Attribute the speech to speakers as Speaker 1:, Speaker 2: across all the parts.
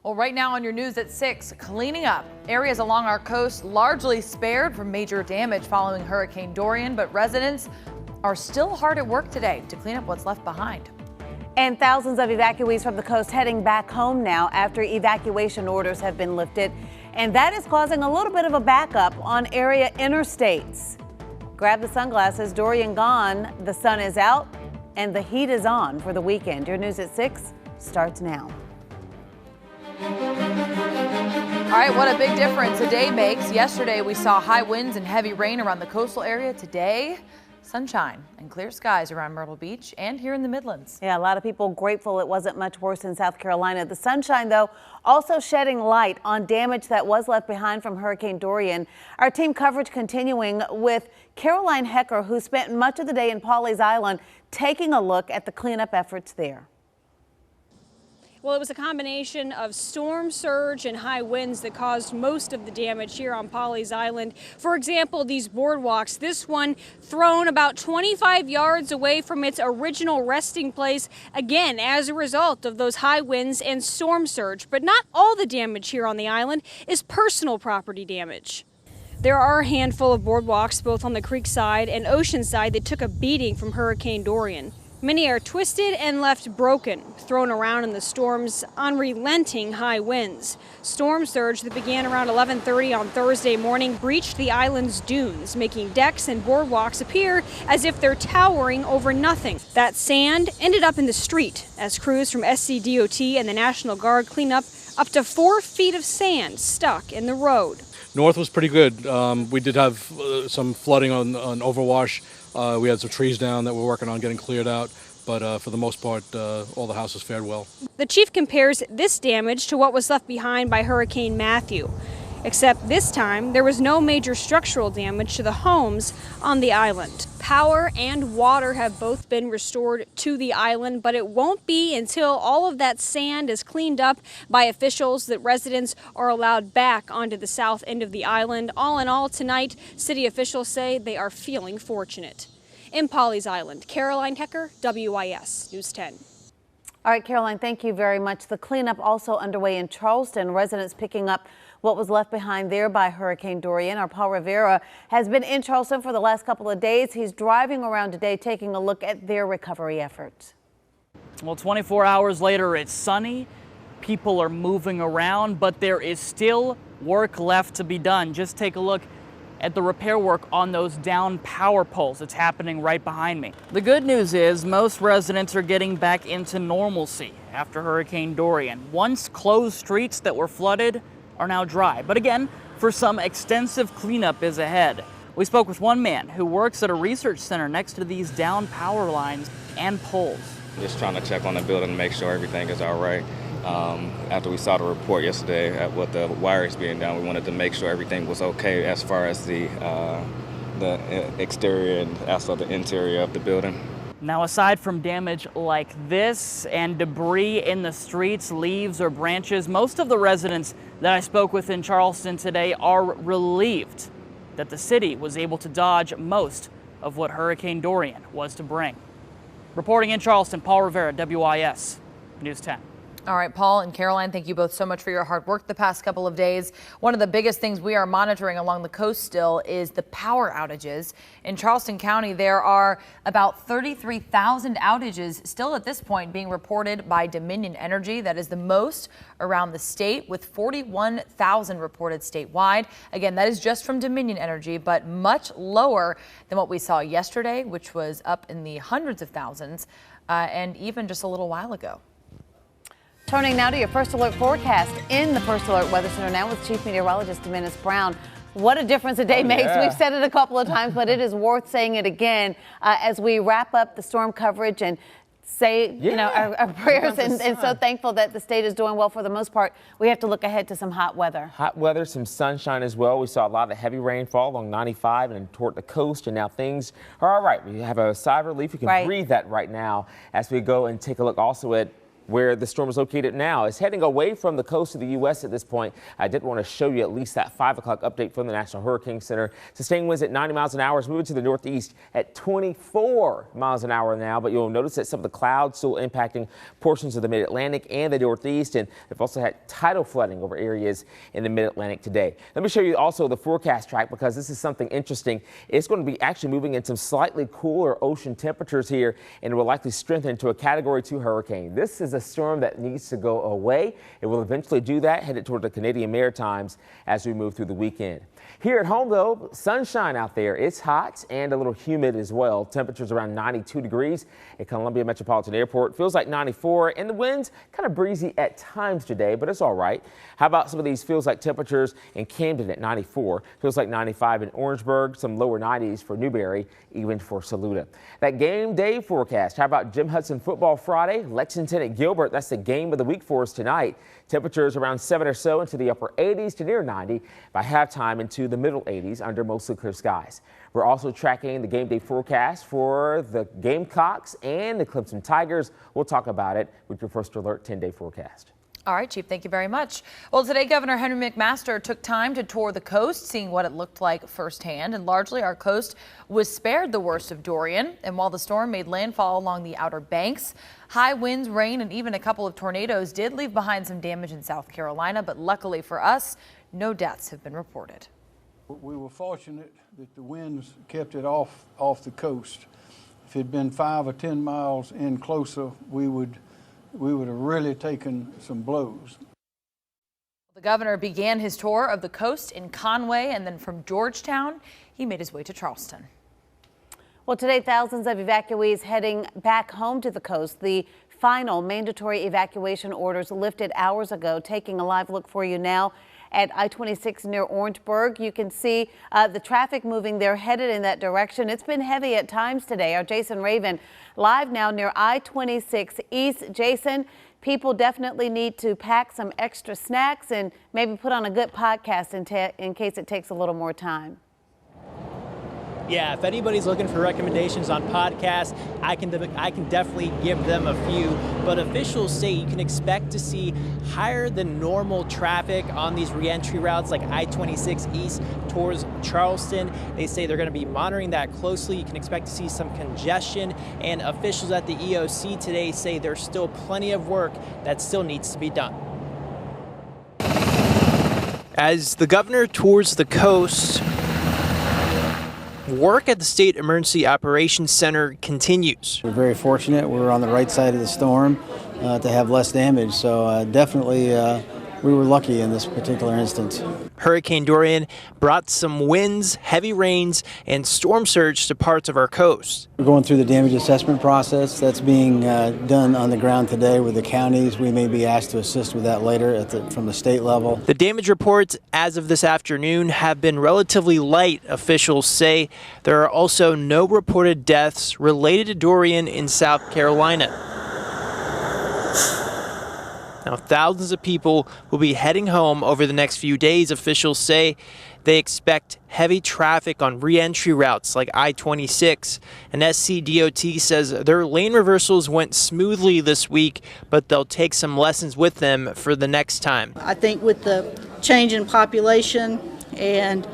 Speaker 1: Well, right now on your news at 6, cleaning up. Areas along our coast largely spared from major damage following Hurricane Dorian, but residents are still hard at work today to clean up what's left behind.
Speaker 2: And thousands of evacuees from the coast heading back home now after evacuation orders have been lifted. And that is causing a little bit of a backup on area interstates. Grab the sunglasses. Dorian gone, the sun is out, and the heat is on for the weekend. Your news at 6 starts now.
Speaker 1: All right, what a big difference a day makes. Yesterday, we saw high winds and heavy rain around the coastal area. Today, sunshine and clear skies around Myrtle Beach and here in the Midlands.
Speaker 2: Yeah, a lot of people grateful it wasn't much worse in South Carolina. The sunshine, though, also shedding light on damage that was left behind from Hurricane Dorian. Our team coverage continuing with Caroline Hecker, who spent much of the day in Pawleys Island taking a look at the cleanup efforts there.
Speaker 3: Well, it was a combination of storm surge and high winds that caused most of the damage here on Pawleys Island. For example, these boardwalks, this one thrown about 25 yards away from its original resting place, again, as a result of those high winds and storm surge. But not all the damage here on the island is personal property damage. There are a handful of boardwalks, both on the creek side and ocean side, that took a beating from Hurricane Dorian. Many are twisted and left broken, thrown around in the storm's unrelenting high winds. Storm surge that began around 11:30 on Thursday morning breached the island's dunes, making decks and boardwalks appear as if they're towering over nothing. That sand ended up in the street as crews from SCDOT and the National Guard cleaned up to 4 feet of sand stuck in the road.
Speaker 4: North was pretty good. We did have some flooding on Overwash. We had some trees down that we're working on getting cleared out, but for the most part, all the houses fared well.
Speaker 3: The chief compares this damage to what was left behind by Hurricane Matthew, except this time there was no major structural damage to the homes on the island. Power and water have both been restored to the island, but it won't be until all of that sand is cleaned up by officials that residents are allowed back onto the south end of the island. All in all, tonight, city officials say they are feeling fortunate. In Pawleys Island, Caroline Hecker, WIS News 10.
Speaker 2: All right, Caroline, thank you very much. The cleanup also underway in Charleston. Residents picking up what was left behind there by Hurricane Dorian. Our Paul Rivera has been in Charleston for the last couple of days. He's driving around today taking a look at their recovery efforts.
Speaker 5: Well, 24 hours later, it's sunny. People are moving around, but there is still work left to be done. Just take a look at the repair work on those down power poles. It's happening right behind me. The good news is most residents are getting back into normalcy after Hurricane Dorian. Once closed streets that were flooded are now dry. But again, for some extensive cleanup is ahead. We spoke with one man who works at a research center next to these down power lines and poles.
Speaker 6: Just trying to check on the building and make sure everything is all right. After we saw the report yesterday at what the wires being done, we wanted to make sure everything was okay as far as the exterior and also the interior of the building.
Speaker 5: Now, aside from damage like this and debris in the streets, leaves or branches, most of the residents that I spoke with in Charleston today are relieved that the city was able to dodge most of what Hurricane Dorian was to bring. Reporting in Charleston, Paul Rivera, WIS News 10.
Speaker 1: All right, Paul and Caroline, thank you both so much for your hard work the past couple of days. One of the biggest things we are monitoring along the coast still is the power outages. In Charleston County, there are about 33,000 outages still at this point being reported by Dominion Energy. That is the most around the state, with 41,000 reported statewide. Again, that is just from Dominion Energy, but much lower than what we saw yesterday, which was up in the hundreds of thousands, and even just a little while ago.
Speaker 2: Turning now to your First Alert forecast in the First Alert Weather Center now with Chief Meteorologist Dennis Brown. What a difference a day makes. Yeah. We've said it a couple of times, but it is worth saying it again as we wrap up the storm coverage and say, our prayers and so thankful that the state is doing well for the most part. We have to look ahead to some hot weather.
Speaker 7: Hot weather, some sunshine as well. We saw a lot of heavy rainfall along 95 and toward the coast, and now things are all right. We have a sigh of relief. We can breathe that right now as we go and take a look also at where the storm is located now. It's heading away from the coast of the U.S. at this point. I did want to show you at least that 5 o'clock update from the National Hurricane Center. Sustained winds at 90 miles an hour is moving to the northeast at 24 miles an hour now, but you'll notice that some of the clouds still impacting portions of the mid-Atlantic and the northeast, and they've also had tidal flooding over areas in the mid-Atlantic today. Let me show you also the forecast track, because this is something interesting. It's going to be actually moving in some slightly cooler ocean temperatures here, and it will likely strengthen to a Category 2 hurricane. This is a storm that needs to go away. It will eventually do that, headed toward the Canadian Maritimes as we move through the weekend. Here at home, though, sunshine out there. It's hot and a little humid as well. Temperatures around 92 degrees at Columbia Metropolitan Airport. Feels like 94, and the winds kind of breezy at times today, but it's all right. How about some of these feels like temperatures in Camden at 94, feels like 95 in Orangeburg, some lower 90s for Newberry, even for Saluda. That game day forecast. How about Jim Hudson football Friday? Lexington at Gilbert. That's the game of the week for us tonight. Temperatures around 7 or so into the upper 80s to near 90. By halftime into the middle 80s under mostly clear skies. We're also tracking the game day forecast for the Gamecocks and the Clemson Tigers. We'll talk about it with your First Alert 10-day forecast.
Speaker 1: All right, Chief, thank you very much. Well, today, Governor Henry McMaster took time to tour the coast, seeing what it looked like firsthand. And largely, our coast was spared the worst of Dorian. And while the storm made landfall along the Outer Banks, high winds, rain, and even a couple of tornadoes did leave behind some damage in South Carolina. But luckily for us, no deaths have been reported.
Speaker 8: We were fortunate that the winds kept it off the coast. If it had been 5 or 10 miles in closer, we would have really taken some blows.
Speaker 1: The governor began his tour of the coast in Conway, and then from Georgetown, he made his way to Charleston.
Speaker 2: Well, today, thousands of evacuees heading back home to the coast. The final mandatory evacuation orders lifted hours ago. Taking a live look for you now at I-26 near Orangeburg. You can see the traffic moving there, headed in that direction. It's been heavy at times today. Our Jason Raven live now near I-26 East. Jason, people definitely need to pack some extra snacks and maybe put on a good podcast in case it takes a little more time.
Speaker 9: Yeah, if anybody's looking for recommendations on podcasts, I can definitely give them a few. But officials say you can expect to see higher than normal traffic on these reentry routes like I-26 East towards Charleston. They say they're going to be monitoring that closely. You can expect to see some congestion. And officials at the EOC today say there's still plenty of work that still needs to be done. As the governor tours the coast, work at the State Emergency Operations Center continues.
Speaker 10: We're very fortunate. We're on the right side of the storm to have less damage. So definitely we were lucky in this particular instance.
Speaker 9: Hurricane Dorian brought some winds, heavy rains, and storm surge to parts of our coast.
Speaker 10: We're going through the damage assessment process that's being done on the ground today with the counties. We may be asked to assist with that later from the state level.
Speaker 9: The damage reports as of this afternoon have been relatively light, officials say. There are also no reported deaths related to Dorian in South Carolina. Now, thousands of people will be heading home over the next few days. Officials say they expect heavy traffic on re-entry routes like I-26. And SCDOT says their lane reversals went smoothly this week, but they'll take some lessons with them for the next time.
Speaker 11: I think with the change in population and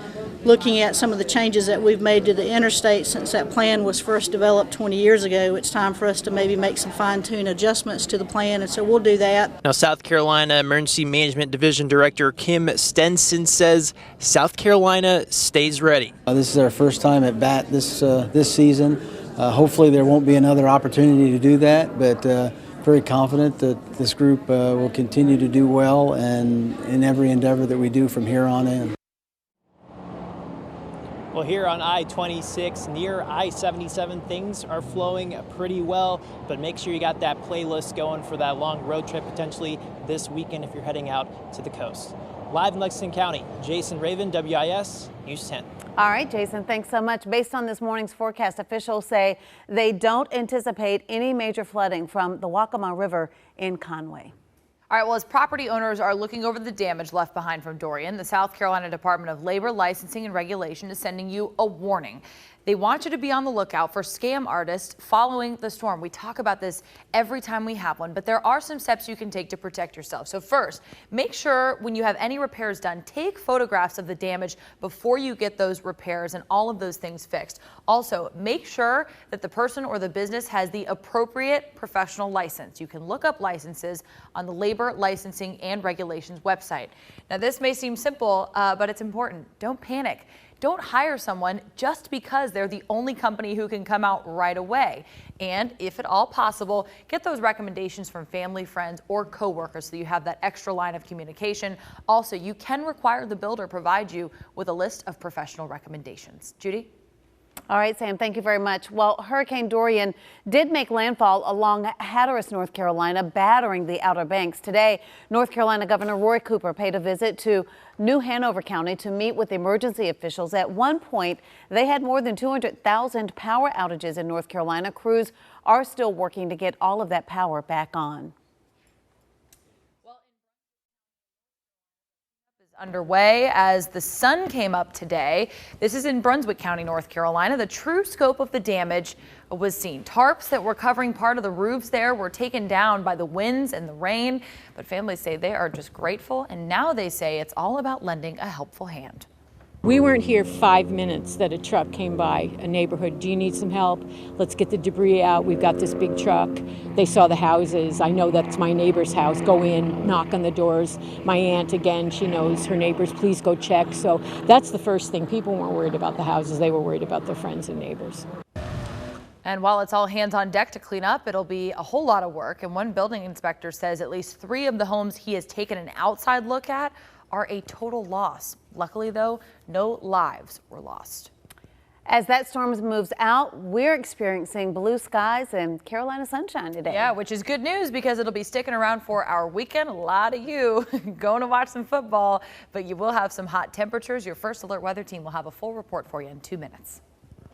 Speaker 11: looking at some of the changes that we've made to the interstate since that plan was first developed 20 years ago, it's time for us to maybe make some fine-tune adjustments to the plan, and so we'll do that.
Speaker 9: Now, South Carolina Emergency Management Division Director Kim Stenson says South Carolina stays ready.
Speaker 10: This is our first time at bat this season. Hopefully there won't be another opportunity to do that, but very confident that this group will continue to do well and in every endeavor that we do from here on in.
Speaker 9: Well, here on I-26 near I-77, things are flowing pretty well, but make sure you got that playlist going for that long road trip potentially this weekend if you're heading out to the coast. Live in Lexington County, Jason Raven, WIS News 10.
Speaker 2: All right, Jason, thanks so much. Based on this morning's forecast, officials say they don't anticipate any major flooding from the Waccamaw River in Conway.
Speaker 1: All right, well, as property owners are looking over the damage left behind from Dorian, the South Carolina Department of Labor, Licensing and Regulation is sending you a warning. They want you to be on the lookout for scam artists following the storm. We talk about this every time we have one, but there are some steps you can take to protect yourself. So first, make sure when you have any repairs done, take photographs of the damage before you get those repairs and all of those things fixed. Also, make sure that the person or the business has the appropriate professional license. You can look up licenses on the Labor, Licensing and Regulations website. Now, this may seem simple, but it's important. Don't panic. Don't hire someone just because they're the only company who can come out right away. And if at all possible, get those recommendations from family, friends, or coworkers so you have that extra line of communication. Also, you can require the builder provide you with a list of professional recommendations. Judy?
Speaker 2: All right, Sam, thank you very much. Well, Hurricane Dorian did make landfall along Hatteras, North Carolina, battering the Outer Banks. Today, North Carolina Governor Roy Cooper paid a visit to New Hanover County to meet with emergency officials. At one point, they had more than 200,000 power outages in North Carolina. Crews are still working to get all of that power back on.
Speaker 1: Underway as the sun came up today. This is in Brunswick County, North Carolina. The true scope of the damage was seen. Tarps that were covering part of the roofs there were taken down by the winds and the rain, but families say they are just grateful, and now they say it's all about lending a helpful hand.
Speaker 12: We weren't here 5 minutes that a truck came by a neighborhood. Do you need some help? Let's get the debris out. We've got this big truck. They saw the houses. I know that's my neighbor's house. Go in, knock on the doors. My aunt, again, she knows her neighbors. Please go check. So that's the first thing. People weren't worried about the houses. They were worried about their friends and neighbors.
Speaker 1: And while it's all hands on deck to clean up, it'll be a whole lot of work. And one building inspector says at least 3 of the homes he has taken an outside look at are a total loss. Luckily, though, no lives were lost.
Speaker 2: As that storm moves out, we're experiencing blue skies and Carolina sunshine today.
Speaker 1: Yeah, which is good news because it'll be sticking around for our weekend. A lot of you going to watch some football, but you will have some hot temperatures. Your First Alert Weather Team will have a full report for you in 2 minutes.